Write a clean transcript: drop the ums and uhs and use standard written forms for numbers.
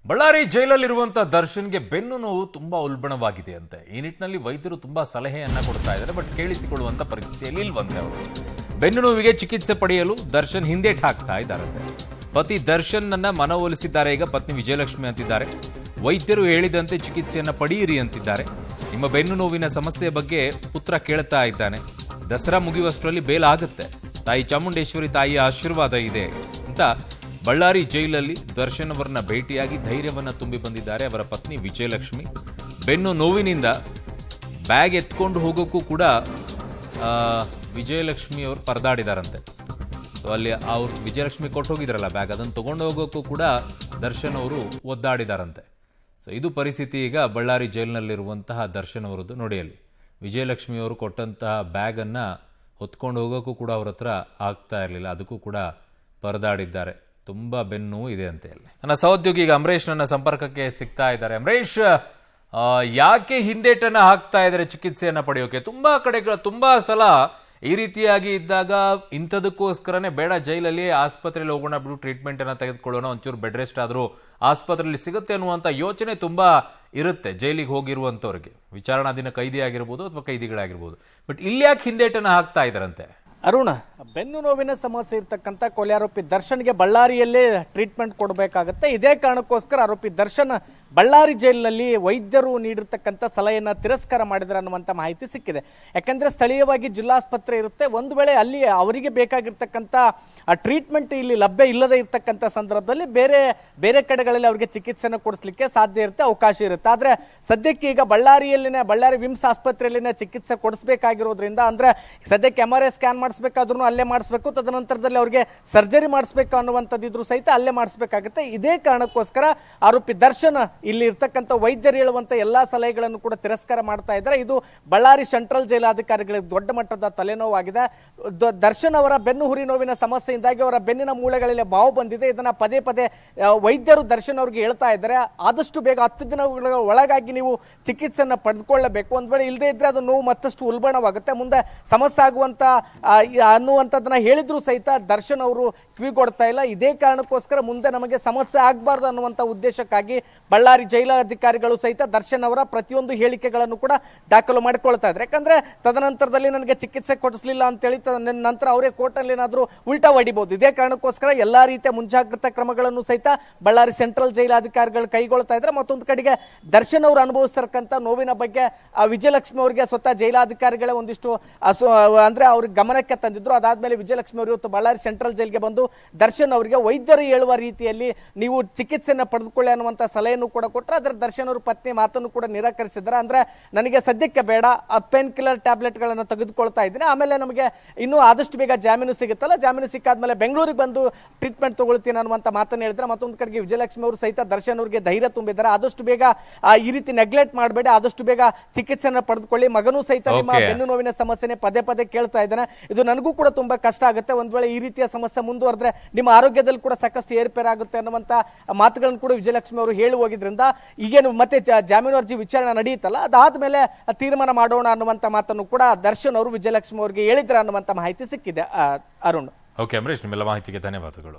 ಬಳ್ಳಾರಿ ಜೈಲಲ್ಲಿರುವಂತಹ ದರ್ಶನ್ಗೆ ಬೆನ್ನು ನೋವು ತುಂಬಾ ಉಲ್ಬಣವಾಗಿದೆ ಅಂತೆ. ಈ ನಿಟ್ಟಿನಲ್ಲಿ ವೈದ್ಯರು ತುಂಬಾ ಸಲಹೆಯನ್ನ ಕೊಡ್ತಾ ಇದ್ದಾರೆ, ಬಟ್ ಕೇಳಿಸಿಕೊಳ್ಳುವಂತ ಪರಿಸ್ಥಿತಿಯಲ್ಲಿ ಇಲ್ವಂತೆ ಅವರು. ಬೆನ್ನು ನೋವಿಗೆ ಚಿಕಿತ್ಸೆ ಪಡೆಯಲು ದರ್ಶನ್ ಹಿಂದೇಟ್ ಹಾಕ್ತಾ ಇದ್ದಾರಂತೆ. ಪತಿ ದರ್ಶನ್ ನನ್ನ ಮನವೊಲಿಸಿದ್ದಾರೆ. ಈಗ ಪತ್ನಿ ವಿಜಯಲಕ್ಷ್ಮಿ ಅಂತಿದ್ದಾರೆ, ವೈದ್ಯರು ಹೇಳಿದಂತೆ ಚಿಕಿತ್ಸೆಯನ್ನ ಪಡೆಯಿರಿ ಅಂತಿದ್ದಾರೆ. ನಿಮ್ಮ ಬೆನ್ನು ನೋವಿನ ಸಮಸ್ಯೆ ಬಗ್ಗೆ ಪುತ್ರ ಕೇಳ್ತಾ ಇದ್ದಾನೆ. ದಸರಾ ಮುಗಿಯುವಷ್ಟರಲ್ಲಿ ಬೇಲ್ ಆಗುತ್ತೆ, ತಾಯಿ ಚಾಮುಂಡೇಶ್ವರಿ ತಾಯಿಯ ಆಶೀರ್ವಾದ ಇದೆ ಅಂತ ಬಳ್ಳಾರಿ ಜೈಲಲ್ಲಿ ದರ್ಶನ್ ಅವರನ್ನ ಭೇಟಿಯಾಗಿ ಧೈರ್ಯವನ್ನ ತುಂಬಿ ಬಂದಿದ್ದಾರೆ ಅವರ ಪತ್ನಿ ವಿಜಯಲಕ್ಷ್ಮಿ. ಬೆನ್ನು ನೋವಿನಿಂದ ಬ್ಯಾಗ್ ಎತ್ಕೊಂಡು ಹೋಗೋಕ್ಕೂ ಕೂಡ ವಿಜಯಲಕ್ಷ್ಮಿ ಅವರು ಪರದಾಡಿದಾರಂತೆ. ಸೊ ಅಲ್ಲಿ ಅವ್ರು ವಿಜಯಲಕ್ಷ್ಮಿ ಕೊಟ್ಟು ಹೋಗಿದ್ರಲ್ಲ ಬ್ಯಾಗ್, ಅದನ್ನು ತಗೊಂಡು ಹೋಗೋಕ್ಕೂ ಕೂಡ ದರ್ಶನ್ ಅವರು ಒದ್ದಾಡಿದಾರಂತೆ. ಸೊ ಇದು ಪರಿಸ್ಥಿತಿ ಈಗ ಬಳ್ಳಾರಿ ಜೈಲಿನಲ್ಲಿರುವಂತಹ ದರ್ಶನ್ ಅವರದ್ದು. ನೋಡಿ, ಅಲ್ಲಿ ವಿಜಯಲಕ್ಷ್ಮಿ ಅವರು ಕೊಟ್ಟಂತಹ ಬ್ಯಾಗನ್ನು ಹೊತ್ಕೊಂಡು ಹೋಗೋಕ್ಕೂ ಕೂಡ ಅವ್ರ ಹತ್ರ ಆಗ್ತಾ ಇರಲಿಲ್ಲ, ಅದಕ್ಕೂ ಕೂಡ ಪರದಾಡಿದ್ದಾರೆ. ತುಂಬಾ ಬೆನ್ನು ಇದೆ ಅಂತೆ. ಅಲ್ಲಿ ನನ್ನ ಸಹೋದ್ಯೋಗಿ ಈಗ ಅಮರೇಶ್ ನನ್ನ ಸಂಪರ್ಕಕ್ಕೆ ಸಿಗ್ತಾ ಇದ್ದಾರೆ. ಅಮರೇಶ್, ಯಾಕೆ ಹಿಂದೇಟನ್ನ ಹಾಕ್ತಾ ಇದ್ದಾರೆ ಚಿಕಿತ್ಸೆಯನ್ನ ಪಡೆಯೋಕೆ? ತುಂಬಾ ಸಲ ಈ ರೀತಿಯಾಗಿ ಇದ್ದಾಗ ಇಂಥದಕ್ಕೋಸ್ಕರನೇ ಬೇಡ, ಜೈಲಲ್ಲಿ ಆಸ್ಪತ್ರೆಯಲ್ಲಿ ಹೋಗೋಣ ಬಿಡು, ಟ್ರೀಟ್ಮೆಂಟ್ ಅನ್ನ ತೆಗೆದುಕೊಳ್ಳೋಣ, ಒಂಚೂರು ಬೆಡ್ ರೆಸ್ಟ್ ಆದ್ರೂ ಆಸ್ಪತ್ರೆಯಲ್ಲಿ ಸಿಗುತ್ತೆ ಅನ್ನುವಂಥ ಯೋಚನೆ ತುಂಬಾ ಇರುತ್ತೆ ಜೈಲಿಗೆ ಹೋಗಿರುವಂಥವ್ರಿಗೆ. ವಿಚಾರಣಾ ದಿನ ಕೈದಿ ಆಗಿರ್ಬೋದು ಅಥವಾ ಕೈದಿಗಳಾಗಿರ್ಬೋದು. ಬಟ್ ಇಲ್ಲಿ ಯಾಕೆ ಹಿಂದೇಟನ್ನ ಹಾಕ್ತಾ ಇದ್ದಾರಂತೆ? ಅರುಣ್, ಬೆನ್ನು ನೋವಿನ ಸಮಸ್ಯೆ ಇರ್ತಕ್ಕಂಥ ಕೊಲೆ ಆರೋಪಿ ದರ್ಶನ್ಗೆ ಬಳ್ಳಾರಿಯಲ್ಲೇ ಟ್ರೀಟ್ಮೆಂಟ್ ಕೊಡಬೇಕಾಗುತ್ತೆ. ಇದೇ ಕಾರಣಕ್ಕೋಸ್ಕರ ಆರೋಪಿ ದರ್ಶನ್ ಬಳ್ಳಾರಿ ಜೈಲಿನಲ್ಲಿ ವೈದ್ಯರು ನೀಡಿರ್ತಕ್ಕಂಥ ಸಲಹೆಯನ್ನು ತಿರಸ್ಕಾರ ಮಾಡಿದ್ರೆ ಅನ್ನುವಂಥ ಮಾಹಿತಿ ಸಿಕ್ಕಿದೆ. ಯಾಕಂದ್ರೆ ಸ್ಥಳೀಯವಾಗಿ ಜಿಲ್ಲಾಸ್ಪತ್ರೆ ಇರುತ್ತೆ, ಒಂದು ವೇಳೆ ಅಲ್ಲಿ ಅವರಿಗೆ ಬೇಕಾಗಿರ್ತಕ್ಕಂಥ ಟ್ರೀಟ್ಮೆಂಟ್ ಇಲ್ಲಿ ಲಭ್ಯ ಇಲ್ಲದೆ ಇರ್ತಕ್ಕಂಥ ಸಂದರ್ಭದಲ್ಲಿ ಬೇರೆ ಬೇರೆ ಕಡೆಗಳಲ್ಲಿ ಅವರಿಗೆ ಚಿಕಿತ್ಸೆಯನ್ನು ಕೊಡಿಸ್ಲಿಕ್ಕೆ ಸಾಧ್ಯ ಇರುತ್ತೆ, ಅವಕಾಶ ಇರುತ್ತೆ. ಆದ್ರೆ ಸದ್ಯಕ್ಕೆ ಈಗ ಬಳ್ಳಾರಿ ವಿಮ್ಸ್ ಆಸ್ಪತ್ರೆಯಲ್ಲಿನ ಚಿಕಿತ್ಸೆ ಕೊಡಿಸಬೇಕಾಗಿರೋದ್ರಿಂದ, ಅಂದ್ರೆ ಸದ್ಯಕ್ಕೆ MRI ಸ್ಕ್ಯಾನ್ ಮಾಡಿಸ್ಬೇಕಾದ್ರೂ ಅಲ್ಲೇ ಮಾಡಿಸ್ಬೇಕು, ತದನಂತರದಲ್ಲಿ ಅವ್ರಿಗೆ ಸರ್ಜರಿ ಮಾಡಿಸ್ಬೇಕು ಅನ್ನುವಂಥದ್ದಿದ್ರು ಸಹಿತ ಅಲ್ಲೇ ಮಾಡಿಸ್ಬೇಕಾಗುತ್ತೆ. ಇದೇ ಕಾರಣಕ್ಕೋಸ್ಕರ ಆರೋಪಿ ದರ್ಶನ್ ಇಲ್ಲಿ ಇರ್ತಕ್ಕಂಥ ವೈದ್ಯರು ಹೇಳುವಂತ ಎಲ್ಲಾ ಸಲಹೆಗಳನ್ನು ಕೂಡ ತಿರಸ್ಕಾರ ಮಾಡ್ತಾ ಇದ್ದಾರೆ. ಇದು ಬಳ್ಳಾರಿ ಸೆಂಟ್ರಲ್ ಜೈಲಾಧಿಕಾರಿಗಳಿಗೆ ದೊಡ್ಡ ಮಟ್ಟದ ತಲೆನೋವಾಗಿದೆ. ದರ್ಶನ್ ಅವರ ಬೆನ್ನು ಹುರಿ ನೋವಿನ ಸಮಸ್ಯೆಯಿಂದಾಗಿ ಅವರ ಬೆನ್ನಿನ ಮೂಳೆಗಳಲ್ಲಿ ಬಾವು ಬಂದಿದೆ. ಇದನ್ನ ಪದೇ ಪದೇ ವೈದ್ಯರು ದರ್ಶನ್ ಅವ್ರಿಗೆ ಹೇಳ್ತಾ ಇದ್ದಾರೆ, ಆದಷ್ಟು ಬೇಗ 10 ದಿನಗಳ ಒಳಗಾಗಿ ನೀವು ಚಿಕಿತ್ಸೆಯನ್ನ ಪಡೆದುಕೊಳ್ಳಬೇಕು. ಒಂದ್ ವೇಳೆ ಇಲ್ಲದೆ ಇದ್ರೆ ಅದು ನೋವು ಮತ್ತಷ್ಟು ಉಲ್ಬಣವಾಗುತ್ತೆ, ಮುಂದೆ ಸಮಸ್ಯೆ ಆಗುವಂತ ಅನ್ನುವಂಥದ್ದನ್ನ ಹೇಳಿದ್ರು ಸಹಿತ ದರ್ಶನ್ ಅವರು ಕಿವಿಗೊಡ್ತಾ ಇಲ್ಲ. ಇದೇ ಕಾರಣಕ್ಕೋಸ್ಕರ ಮುಂದೆ ನಮಗೆ ಸಮಸ್ಯೆ ಆಗಬಾರ್ದು ಅನ್ನುವಂಥ ಉದ್ದೇಶಕ್ಕಾಗಿ ಬಳ್ಳಾರಿ ಜೈಲಾಧಿಕಾರಿಗಳು ಸಹಿತ ದರ್ಶನ್ ಅವರ ಪ್ರತಿಯೊಂದು ಹೇಳಿಕೆಗಳನ್ನು ಕೂಡ ದಾಖಲು ಮಾಡಿಕೊಳ್ತಾ ಇದ್ದಾರೆ. ಯಾಕಂದ್ರೆ ತದನಂತರದಲ್ಲಿ ನನಗೆ ಚಿಕಿತ್ಸೆ ಕೊಡಿಸಲಿಲ್ಲ ಅಂತೇಳಿ ನಂತರ ಅವರೇ ಕೋರ್ಟಲ್ಲಿ ಏನಾದರೂ ಉಲ್ಟಾ ಹೊಡಿಬಹುದು. ಇದೇ ಕಾರಣಕ್ಕೋಸ್ಕರ ಎಲ್ಲಾ ರೀತಿಯ ಮುಂಜಾಗ್ರತಾ ಕ್ರಮಗಳನ್ನು ಸಹಿತ ಬಳ್ಳಾರಿ ಸೆಂಟ್ರಲ್ ಜೈಲಾಧಿಕಾರಿಗಳು ಕೈಗೊಳ್ತಾ ಇದ್ದಾರೆ. ಮತ್ತೊಂದು ಕಡೆಗೆ ದರ್ಶನ್ ಅವರು ಅನುಭವಿಸ್ತಿರ್ತಕ್ಕಂಥ ನೋವಿನ ಬಗ್ಗೆ ವಿಜಯಲಕ್ಷ್ಮಿ ಅವರಿಗೆ ಸ್ವತಃ ಜೈಲಾಧಿಕಾರಿಗಳೇ ಒಂದಿಷ್ಟು ಅಂದ್ರೆ ಅವ್ರಿಗೆ ಗಮನಕ್ಕೆ ತಂದಿದ್ರು. ಅದಾದ್ಮೇಲೆ ವಿಜಯಲಕ್ಷ್ಮಿ ಅವರು ಇವತ್ತು ಬಳ್ಳಾರಿ ಸೆಂಟ್ರಲ್ ಜೈಲ್ಗೆ ಬಂದು ದರ್ಶನ್ ಅವರಿಗೆ ವೈದ್ಯರು ಹೇಳುವ ರೀತಿಯಲ್ಲಿ ನೀವು ಚಿಕಿತ್ಸೆಯನ್ನು ಪಡೆದುಕೊಳ್ಳಿ ಅನ್ನುವಂಥ ಸಲಹೆಯನ್ನು ಕೂಡ ಕೊಟ್ಟರೆ, ಅದರ ದರ್ಶನ್ ಅವರು ಪತ್ನಿ ಮಾತನ್ನು ಕೂಡ ನಿರಾಕರಿಸಿದ್ದಾರೆ. ಅಂದ್ರೆ ನನಗೆ ಸದ್ಯಕ್ಕೆ ಬೇಡ, ಪೇನ್ ಕಿಲ್ಲರ್ ಟ್ಯಾಬ್ಲೆಟ್ ಗಳನ್ನು ತೆಗೆದುಕೊಳ್ತಾ ಇದ್ದೀನಿ, ಆಮೇಲೆ ನಮಗೆ ಇನ್ನೂ ಆದಷ್ಟು ಬೇಗ ಜಾಮೀನು ಸಿಗುತ್ತಲ್ಲ, ಜಾಮೀನು ಸಿಕ್ಕಾದ್ಮೇಲೆ ಬೆಂಗಳೂರಿಗೆ ಬಂದು ಟ್ರೀಟ್ಮೆಂಟ್ ತಗೊಳ್ತೀನಿ ಅನ್ನುವಂಥ ಮಾತನ್ನು ಹೇಳಿದ್ರೆ. ಮತ್ತೊಂದು ಕಡೆಗೆ ವಿಜಯಲಕ್ಷ್ಮಿ ಅವರು ಸಹಿತ ದರ್ಶನ್ ಅವರಿಗೆ ಧೈರ್ಯ ತುಂಬಿದ್ದಾರೆ, ಆದಷ್ಟು ಬೇಗ ಈ ರೀತಿ ನೆಗ್ಲೆಕ್ಟ್ ಮಾಡಬೇಡಿ, ಆದಷ್ಟು ಬೇಗ ಚಿಕಿತ್ಸೆಯನ್ನು ಪಡೆದುಕೊಳ್ಳಿ. ಮಗನೂ ಸಹಿತ ನಿಮ್ಮ ಬೆನ್ನು ನೋವಿನ ಸಮಸ್ಯೆನೆ ಪದೇ ಪದೇ ಕೇಳ್ತಾ ಇದ್ದಾನೆ, ಇದು ನನಗೂ ಕೂಡ ತುಂಬಾ ಕಷ್ಟ ಆಗುತ್ತೆ, ಒಂದ್ ವೇಳೆ ಈ ರೀತಿಯ ಸಮಸ್ಯೆ ಮುಂದುವರೆದ್ರೆ ನಿಮ್ಮ ಆರೋಗ್ಯದಲ್ಲಿ ಕೂಡ ಸಾಕಷ್ಟು ಏರ್ಪೇರಾಗುತ್ತೆ ಅನ್ನುವಂತ ಮಾತುಗಳನ್ನು ಕೂಡ ವಿಜಯಲಕ್ಷ್ಮಿ ಅವರು ಹೇಳಿ ಹೋಗಿದ್ರಿಂದ ಈಗೇನು ಮತ್ತೆ ಜಾಮೀನು ಅರ್ಜಿ ವಿಚಾರಣೆ ನಡೆಯುತ್ತಲ್ಲ, ಅದಾದ್ಮೇಲೆ ತೀರ್ಮಾನ ಮಾಡೋಣ ಅನ್ನುವಂತ ಮಾತನ್ನು ಕೂಡ ದರ್ಶನ್ ಅವರು ವಿಜಯಲಕ್ಷ್ಮಿ ಅವರಿಗೆ ಹೇಳಿದ್ರೆ ಅನ್ನುವಂತ ಮಾಹಿತಿ ಸಿಕ್ಕಿದೆ. ಅರುಣ್. ಓಕೆ ಅಮರೇಶ್, ನಿಮ್ಮೆಲ್ಲ ಮಾಹಿತಿಗೆ ಧನ್ಯವಾದಗಳು.